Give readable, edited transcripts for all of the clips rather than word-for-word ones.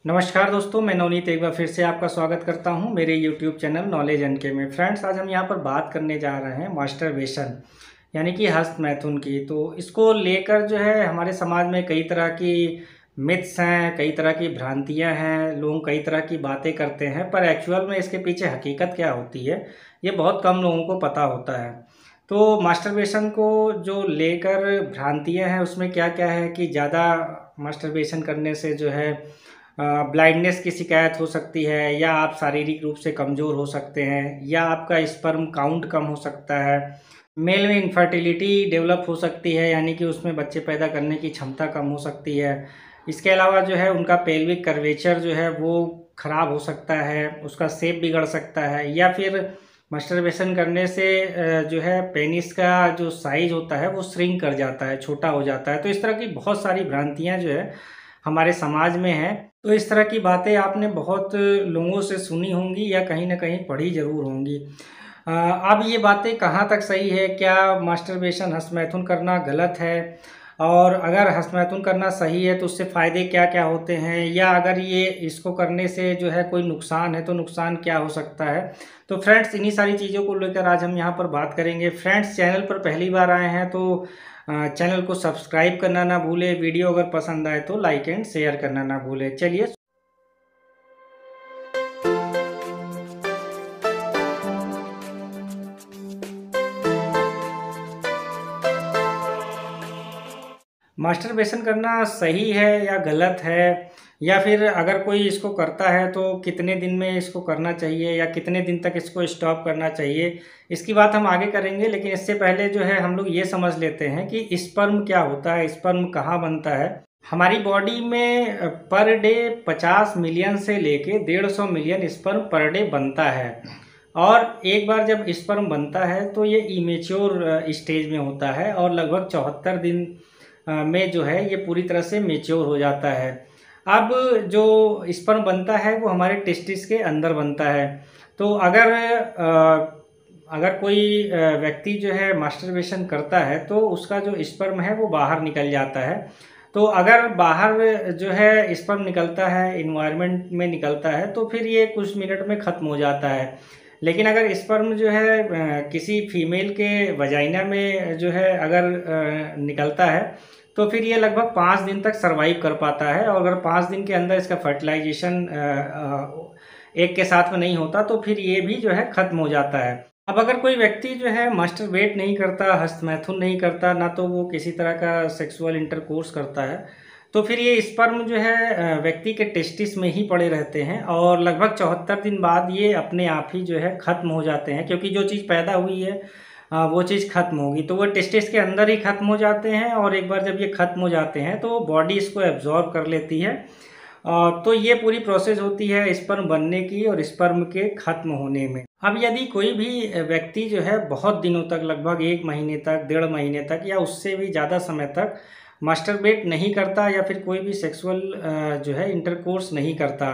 नमस्कार दोस्तों, मैं नवनीत एक बार फिर से आपका स्वागत करता हूं मेरे YouTube चैनल नॉलेज एन के में। फ्रेंड्स, आज हम यहां पर बात करने जा रहे हैं मास्टरबेशन यानी कि हस्त मैथुन की। तो इसको लेकर जो है हमारे समाज में कई तरह की मिथ्स हैं, कई तरह की भ्रांतियां हैं, लोग कई तरह की बातें करते हैं, पर एक्चुअल में इसके पीछे हकीकत क्या होती है ये बहुत कम लोगों को पता होता है। तो मास्टरबेशन को जो लेकर भ्रांतियां हैं उसमें क्या क्या है कि ज़्यादा मास्टरबेशन करने से जो है ब्लाइंडनेस की शिकायत हो सकती है, या आप शारीरिक रूप से कमज़ोर हो सकते हैं, या आपका स्पर्म काउंट कम हो सकता है। मेल में इनफर्टिलिटी डेवलप हो सकती है, यानी कि उसमें बच्चे पैदा करने की क्षमता कम हो सकती है। इसके अलावा जो है उनका पेल्विक कर्वेचर जो है वो ख़राब हो सकता है, उसका शेप बिगड़ सकता है, या फिर मास्टरबेशन करने से जो है पेनिस का जो साइज़ होता है वो श्रिंक कर जाता है, छोटा हो जाता है। तो इस तरह की बहुत सारी भ्रांतियाँ जो है हमारे समाज में है। तो इस तरह की बातें आपने बहुत लोगों से सुनी होंगी या कहीं ना कहीं पढ़ी जरूर होंगी। अब ये बातें कहाँ तक सही है? क्या मास्टरबेशन हस्तमैथुन करना गलत है? और अगर हस्तमैथुन करना सही है तो उससे फ़ायदे क्या क्या होते हैं, या अगर ये इसको करने से जो है कोई नुकसान है तो नुकसान क्या हो सकता है? तो फ्रेंड्स, इन्हीं सारी चीज़ों को लेकर आज हम यहाँ पर बात करेंगे। फ्रेंड्स, चैनल पर पहली बार आए हैं तो चैनल को सब्सक्राइब करना ना भूले। वीडियो अगर पसंद आए तो लाइक एंड शेयर करना ना भूले। चलिए, मास्टरबेशन करना सही है या गलत है, या फिर अगर कोई इसको करता है तो कितने दिन में इसको करना चाहिए या कितने दिन तक इसको स्टॉप करना चाहिए, इसकी बात हम आगे करेंगे। लेकिन इससे पहले जो है हम लोग ये समझ लेते हैं कि स्पर्म क्या होता है, स्पर्म कहाँ बनता है। हमारी बॉडी में पर डे 50 मिलियन से लेके 150 मिलियन स्पर्म पर डे बनता है। और एक बार जब स्पर्म बनता है तो ये इमेच्योर स्टेज में होता है और लगभग 74 दिन में जो है ये पूरी तरह से मेच्योर हो जाता है। अब जो स्पर्म बनता है वो हमारे टेस्टिस के अंदर बनता है। तो अगर कोई व्यक्ति जो है मास्टरबेशन करता है तो उसका जो स्पर्म है वो बाहर निकल जाता है। तो अगर बाहर जो है स्पर्म निकलता है, इन्वायरमेंट में निकलता है, तो फिर ये कुछ मिनट में ख़त्म हो जाता है। लेकिन अगर स्पर्म जो है किसी फीमेल के वजाइना में जो है अगर निकलता है तो फिर ये लगभग 5 दिन तक सरवाइव कर पाता है। और अगर 5 दिन के अंदर इसका फर्टिलाइजेशन एक के साथ में नहीं होता तो फिर ये भी जो है ख़त्म हो जाता है। अब अगर कोई व्यक्ति जो है मास्टरबेट नहीं करता, हस्तमैथुन नहीं करता, ना तो वो किसी तरह का सेक्सुअल इंटरकोर्स करता है, तो फिर ये स्पर्म जो है व्यक्ति के टेस्टिस में ही पड़े रहते हैं और लगभग 74 दिन बाद ये अपने आप ही जो है ख़त्म हो जाते हैं। क्योंकि जो चीज़ पैदा हुई है वो चीज़ ख़त्म होगी तो वो टेस्टिस के अंदर ही ख़त्म हो जाते हैं। और एक बार जब ये ख़त्म हो जाते हैं तो बॉडी इसको एब्जॉर्ब कर लेती है। तो ये पूरी प्रोसेस होती है स्पर्म बनने की और स्पर्म के ख़त्म होने में। अब यदि कोई भी व्यक्ति जो है बहुत दिनों तक, लगभग 1 महीने तक, 1.5 महीने तक या उससे भी ज़्यादा समय तक मास्टरबेट नहीं करता, या फिर कोई भी सेक्सुअल जो है इंटरकोर्स नहीं करता,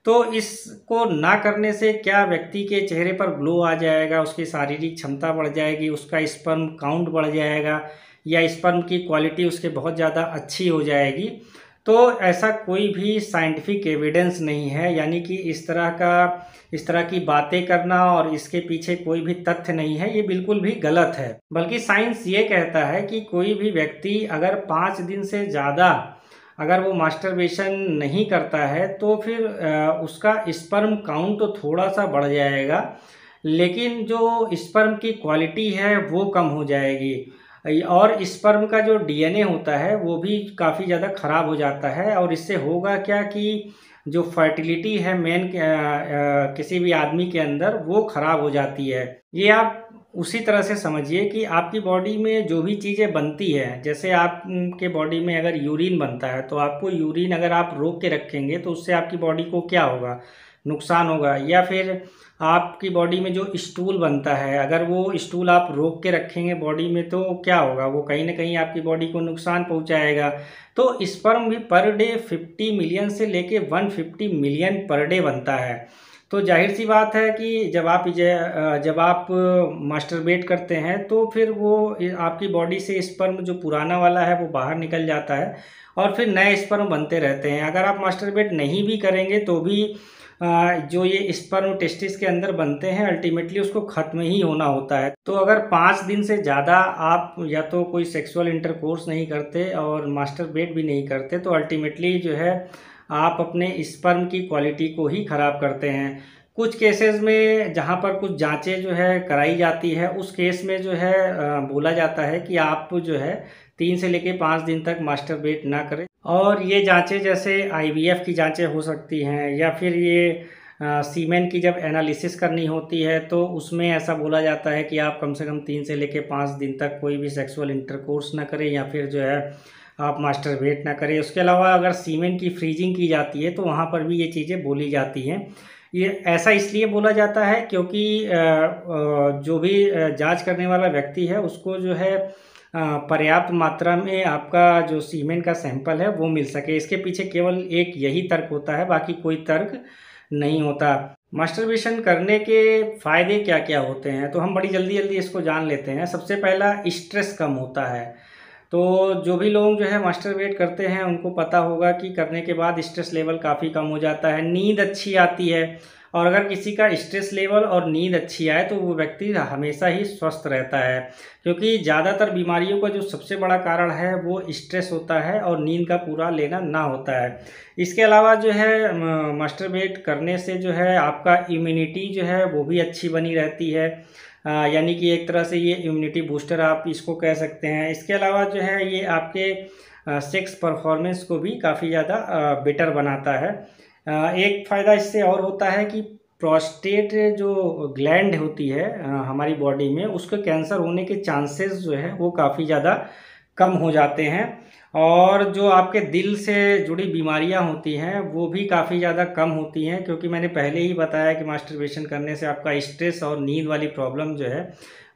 तो इसको ना करने से क्या व्यक्ति के चेहरे पर ग्लो आ जाएगा, उसकी शारीरिक क्षमता बढ़ जाएगी, उसका स्पर्म काउंट बढ़ जाएगा, या स्पर्म की क्वालिटी उसके बहुत ज़्यादा अच्छी हो जाएगी? तो ऐसा कोई भी साइंटिफिक एविडेंस नहीं है। यानी कि इस तरह की बातें करना और इसके पीछे कोई भी तथ्य नहीं है, ये बिल्कुल भी गलत है। बल्कि साइंस ये कहता है कि कोई भी व्यक्ति अगर 5 दिन से ज़्यादा अगर वो मास्टरबेशन नहीं करता है तो फिर उसका स्पर्म काउंट तो थोड़ा सा बढ़ जाएगा, लेकिन जो स्पर्म की क्वालिटी है वो कम हो जाएगी। और स्पर्म का जो डीएनए होता है वो भी काफ़ी ज़्यादा ख़राब हो जाता है। और इससे होगा क्या कि जो फर्टिलिटी है किसी भी आदमी के अंदर वो ख़राब हो जाती है। ये आप उसी तरह से समझिए कि आपकी बॉडी में जो भी चीज़ें बनती है, जैसे आपके बॉडी में अगर यूरिन बनता है तो आपको यूरिन अगर आप रोक के रखेंगे तो उससे आपकी बॉडी को क्या होगा, नुकसान होगा। या फिर आपकी बॉडी में जो स्टूल बनता है, अगर वो स्टूल आप रोक के रखेंगे बॉडी में तो क्या होगा, वो कहीं ना कहीं आपकी बॉडी को नुकसान पहुंचाएगा। तो स्पर्म भी पर डे 50 मिलियन से लेके 150 मिलियन पर डे बनता है। तो जाहिर सी बात है कि जब आप मास्टरबेट करते हैं तो फिर वो आपकी बॉडी से स्पर्म जो पुराना वाला है वो बाहर निकल जाता है और फिर नए स्पर्म बनते रहते हैं। अगर आप मास्टरबेट नहीं भी करेंगे तो भी जो ये स्पर्म टेस्टिस के अंदर बनते हैं अल्टीमेटली उसको ख़त्म ही होना होता है। तो अगर 5 दिन से ज़्यादा आप या तो कोई सेक्सुअल इंटरकोर्स नहीं करते और मास्टरबेट भी नहीं करते तो अल्टीमेटली जो है आप अपने स्पर्म की क्वालिटी को ही ख़राब करते हैं। कुछ केसेस में जहाँ पर कुछ जांचें जो है कराई जाती है उस केस में जो है बोला जाता है कि आप जो है 3 से लेकर 5 दिन तक मास्टरबेट ना करें। और ये जांचें जैसे आईवीएफ की जांचें हो सकती हैं या फिर ये सीमेन की जब एनालिसिस करनी होती है तो उसमें ऐसा बोला जाता है कि आप कम से कम 3 से लेकर 5 दिन तक कोई भी सेक्सुअल इंटरकोर्स ना करें या फिर जो है आप मास्टरबेट ना करें। उसके अलावा अगर सीमेन की फ्रीजिंग की जाती है तो वहाँ पर भी ये चीज़ें बोली जाती हैं। ये ऐसा इसलिए बोला जाता है क्योंकि जो भी जांच करने वाला व्यक्ति है उसको जो है पर्याप्त मात्रा में आपका जो सीमेन का सैंपल है वो मिल सके। इसके पीछे केवल एक यही तर्क होता है, बाकी कोई तर्क नहीं होता। मास्टरबेशन करने के फ़ायदे क्या क्या होते हैं तो हम बड़ी जल्दी इसको जान लेते हैं। सबसे पहला, स्ट्रेस कम होता है। तो जो भी लोग जो है मास्टरबेट करते हैं उनको पता होगा कि करने के बाद स्ट्रेस लेवल काफ़ी कम हो जाता है, नींद अच्छी आती है। और अगर किसी का स्ट्रेस लेवल और नींद अच्छी आए तो वो व्यक्ति हमेशा ही स्वस्थ रहता है, क्योंकि ज़्यादातर बीमारियों का जो सबसे बड़ा कारण है वो स्ट्रेस होता है और नींद का पूरा लेना ना होता है। इसके अलावा जो है मास्टरबेट करने से जो है आपका इम्यूनिटी जो है वो भी अच्छी बनी रहती है, यानी कि एक तरह से ये इम्यूनिटी बूस्टर आप इसको कह सकते हैं। इसके अलावा जो है ये आपके सेक्स परफॉर्मेंस को भी काफ़ी ज़्यादा बेटर बनाता है। एक फ़ायदा इससे और होता है कि प्रोस्टेट जो ग्लैंड होती है हमारी बॉडी में, उसके कैंसर होने के चांसेस जो है वो काफ़ी ज़्यादा कम हो जाते हैं। और जो आपके दिल से जुड़ी बीमारियां होती हैं वो भी काफ़ी ज़्यादा कम होती हैं, क्योंकि मैंने पहले ही बताया कि मास्टरबेशन करने से आपका स्ट्रेस और नींद वाली प्रॉब्लम जो है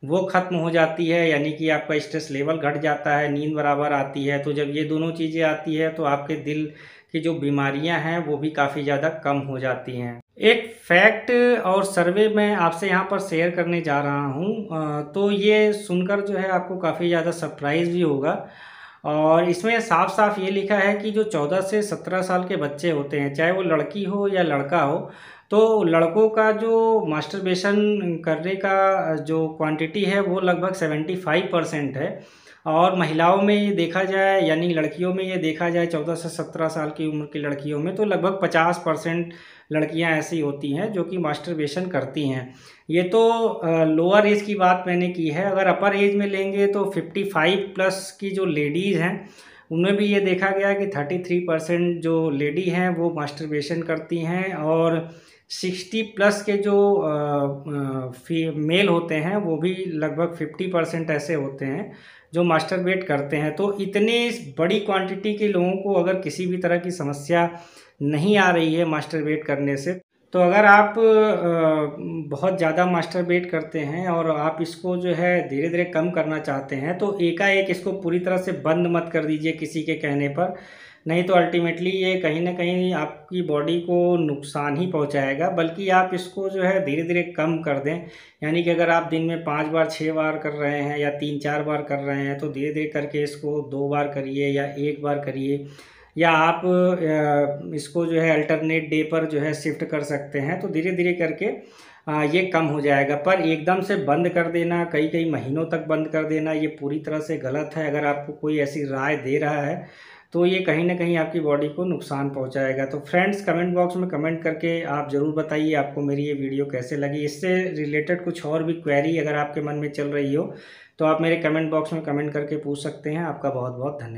वो ख़त्म हो जाती है, यानी कि आपका स्ट्रेस लेवल घट जाता है, नींद बराबर आती है। तो जब ये दोनों चीज़ें आती है तो आपके दिल की जो बीमारियां हैं वो भी काफ़ी ज़्यादा कम हो जाती हैं। एक फैक्ट और सर्वे मैं आपसे यहाँ पर शेयर करने जा रहा हूँ, तो ये सुनकर जो है आपको काफ़ी ज़्यादा सरप्राइज़ भी होगा। और इसमें साफ साफ ये लिखा है कि जो 14 से 17 साल के बच्चे होते हैं, चाहे वो लड़की हो या लड़का हो, तो लड़कों का जो मास्टरबेशन करने का जो क्वांटिटी है वो लगभग 75% है। और महिलाओं में ये देखा जाए, यानी लड़कियों में ये देखा जाए 14 से 17 साल की उम्र की लड़कियों में, तो लगभग 50% लड़कियां ऐसी होती हैं जो कि मास्टरबेशन करती हैं। ये तो लोअर एज की बात मैंने की है। अगर अपर एज में लेंगे तो 55 प्लस की जो लेडीज़ हैं उनमें भी ये देखा गया कि 33% जो लेडी हैं वो मास्टरबेशन करती हैं, और 60 प्लस के जो मेल होते हैं वो भी लगभग 50% ऐसे होते हैं जो मास्टरबेट करते हैं। तो इतनी बड़ी क्वांटिटी के लोगों को अगर किसी भी तरह की समस्या नहीं आ रही है मास्टरबेट करने से, तो अगर आप बहुत ज़्यादा मास्टरबेट करते हैं और आप इसको जो है धीरे धीरे कम करना चाहते हैं, तो एकाएक इसको पूरी तरह से बंद मत कर दीजिए किसी के कहने पर, नहीं तो अल्टीमेटली ये कहीं ना कहीं आपकी बॉडी को नुकसान ही पहुंचाएगा। बल्कि आप इसको जो है धीरे धीरे कम कर दें, यानी कि अगर आप दिन में 5 बार 6 बार कर रहे हैं या 3-4 बार कर रहे हैं तो धीरे धीरे करके इसको 2 बार करिए या 1 बार करिए, या आप इसको जो है अल्टरनेट डे पर जो है शिफ्ट कर सकते हैं। तो धीरे धीरे करके ये कम हो जाएगा। पर एकदम से बंद कर देना, कई कई महीनों तक बंद कर देना, ये पूरी तरह से गलत है। अगर आपको कोई ऐसी राय दे रहा है तो ये कहीं ना कहीं आपकी बॉडी को नुकसान पहुंचाएगा। तो फ्रेंड्स, कमेंट बॉक्स में कमेंट करके आप ज़रूर बताइए आपको मेरी ये वीडियो कैसे लगी। इससे रिलेटेड कुछ और भी क्वेरी अगर आपके मन में चल रही हो तो आप मेरे कमेंट बॉक्स में कमेंट करके पूछ सकते हैं। आपका बहुत बहुत धन्यवाद।